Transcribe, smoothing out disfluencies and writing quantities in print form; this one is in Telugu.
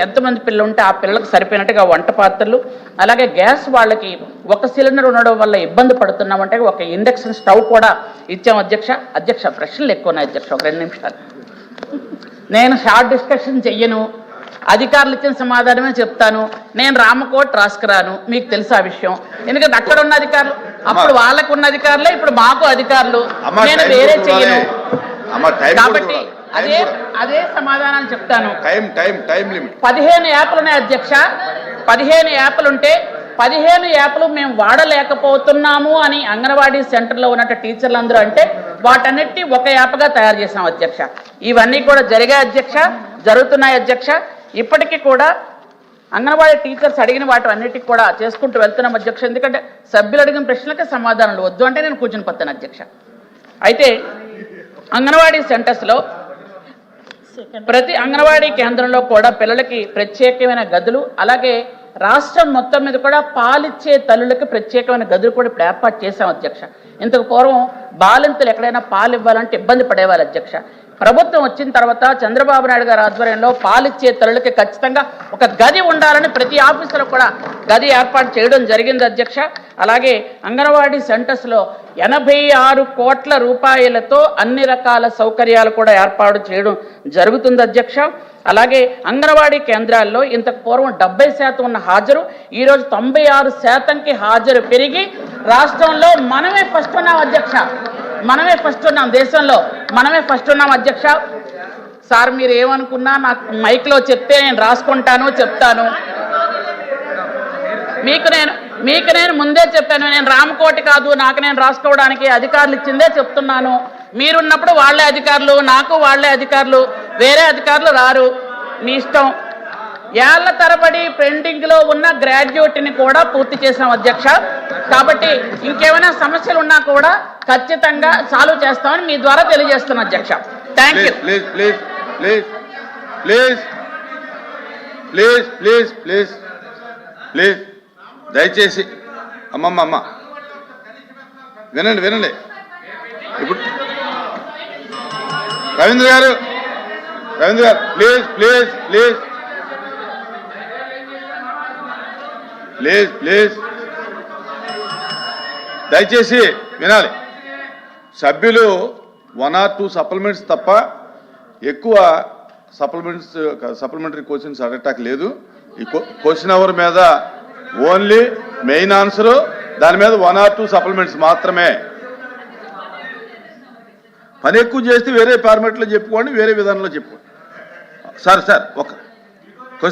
ఎంతమంది పిల్లలు ఉంటే ఆ పిల్లలకు సరిపోయినట్టుగా వంట పాత్రలు, అలాగే గ్యాస్ వాళ్ళకి ఒక సిలిండర్ ఉండడం వల్ల ఇబ్బంది పడుతున్నామంటే ఒక ఇండక్షన్ స్టవ్ కూడా ఇచ్చాం అధ్యక్ష ప్రశ్నలు ఎక్కువ ఉన్నాయి అధ్యక్ష, ఒక 2 నిమిషాలు. నేను షార్ట్ డిస్కషన్ చెయ్యను, అధికారులు ఇచ్చిన సమాధానమే చెప్తాను. నేను రామకోట్ రాసుకురాను, మీకు తెలుసు ఆ విషయం. ఎందుకంటే అక్కడ ఉన్న అధికారులు అప్పుడు వాళ్ళకు ఉన్న అధికారులే, ఇప్పుడు మాకు అధికారులు. నేను వేరే చెయ్యను కాబట్టి అదే సమాధానాలు చెప్తాను. 15 యాప్లు ఉన్నాయి అధ్యక్ష. 15 యాప్లు ఉంటే 15 యాప్లు మేము వాడలేకపోతున్నాము అని అంగన్వాడీ సెంటర్లో ఉన్న టీచర్లు అందరూ అంటే వాటన్నిటి ఒక యాప్గా తయారు చేసాం అధ్యక్ష. ఇవన్నీ కూడా జరిగాయి అధ్యక్ష, జరుగుతున్నాయి అధ్యక్ష. ఇప్పటికీ కూడా అంగన్వాడీ టీచర్స్ అడిగిన వాటి అన్నిటికీ కూడా చేసుకుంటూ వెళ్తున్నాం అధ్యక్ష. ఎందుకంటే సభ్యులు అడిగిన ప్రశ్నలకే సమాధానాలు వద్దు అంటే నేను కూర్చుని పోతాను అధ్యక్ష. అయితే అంగన్వాడీ సెంటర్స్లో ప్రతి అంగన్వాడీ కేంద్రంలో కూడా పిల్లలకి ప్రత్యేకమైన గదులు, అలాగే రాష్ట్రం మొత్తం మీద కూడా పాలిచ్చే తల్లులకి ప్రత్యేకమైన గదులు కూడా ఇప్పుడు ఏర్పాటు చేశాం అధ్యక్ష. ఇంతకు పూర్వం బాలింతలు ఎక్కడైనా పాలు ఇవ్వాలంటే ఇబ్బంది పడేవాళ్ళు అధ్యక్ష. ప్రభుత్వం వచ్చిన తర్వాత చంద్రబాబు నాయుడు గారి ఆధ్వర్యంలో పాలిచ్చే తల్లులకి ఖచ్చితంగా ఒక గది ఉండాలని ప్రతి ఆఫీసులో కూడా గది ఏర్పాటు చేయడం జరిగింది అధ్యక్ష. అలాగే అంగన్వాడీ సెంటర్స్లో 86 కోట్ల రూపాయలతో అన్ని రకాల సౌకర్యాలు కూడా ఏర్పాటు చేయడం జరుగుతుంది అధ్యక్ష. అలాగే అంగన్వాడీ కేంద్రాల్లో ఇంతకు పూర్వం 70% ఉన్న హాజరు ఈరోజు 96%కి హాజరు పెరిగి రాష్ట్రంలో మనమే ఫస్ట్ ఉన్నాం అధ్యక్ష. మనమే ఫస్ట్ ఉన్నాం, దేశంలో మనమే ఫస్ట్ ఉన్నాం అధ్యక్ష. సార్ మీరు ఏమనుకున్నా నాకు మైక్లో చెప్తే నేను రాసుకుంటాను, చెప్తాను. మీకు నేను ముందే చెప్పాను, నేను రామకోటి కాదు, నాకు నేను రాసుకోవడానికి అధికారులు ఇచ్చిందే చెప్తున్నాను. మీరున్నప్పుడు వాళ్ళే అధికారులు, నాకు వాళ్ళే అధికారులు, వేరే అధికారులు రారు, మీ ఇష్టం. ఏళ్ల తరబడి పెండింగ్లో ఉన్న గ్రాడ్యుయేట్ని కూడా పూర్తి చేసాం అధ్యక్ష. కాబట్టి ఇంకేమైనా సమస్యలు ఉన్నా కూడా ఖచ్చితంగా సాల్వ్ చేస్తామని మీ ద్వారా తెలియజేస్తున్నాను అధ్యక్ష. Thank you. ప్లీజ్ దయచేసి అమ్మ వినండి. ఇప్పుడు రవీంద్ర గారు ప్లీజ్ దయచేసి వినాలి. సభ్యులు 1 or 2 సప్లిమెంట్స్ తప్ప ఎక్కువ సప్లిమెంటరీ క్వశ్చన్స్ అడగటానికి లేదు. ఈ క్వశ్చన్ అవర్ మీద ఓన్లీ మెయిన్ ఆన్సర్, దాని మీద 1 or 2 సప్లిమెంట్స్ మాత్రమే. పని ఎక్కువ చేస్తే వేరే ఫార్మాట్లో చెప్పుకోండి, వేరే విధానంలో చెప్పుకోండి. సార్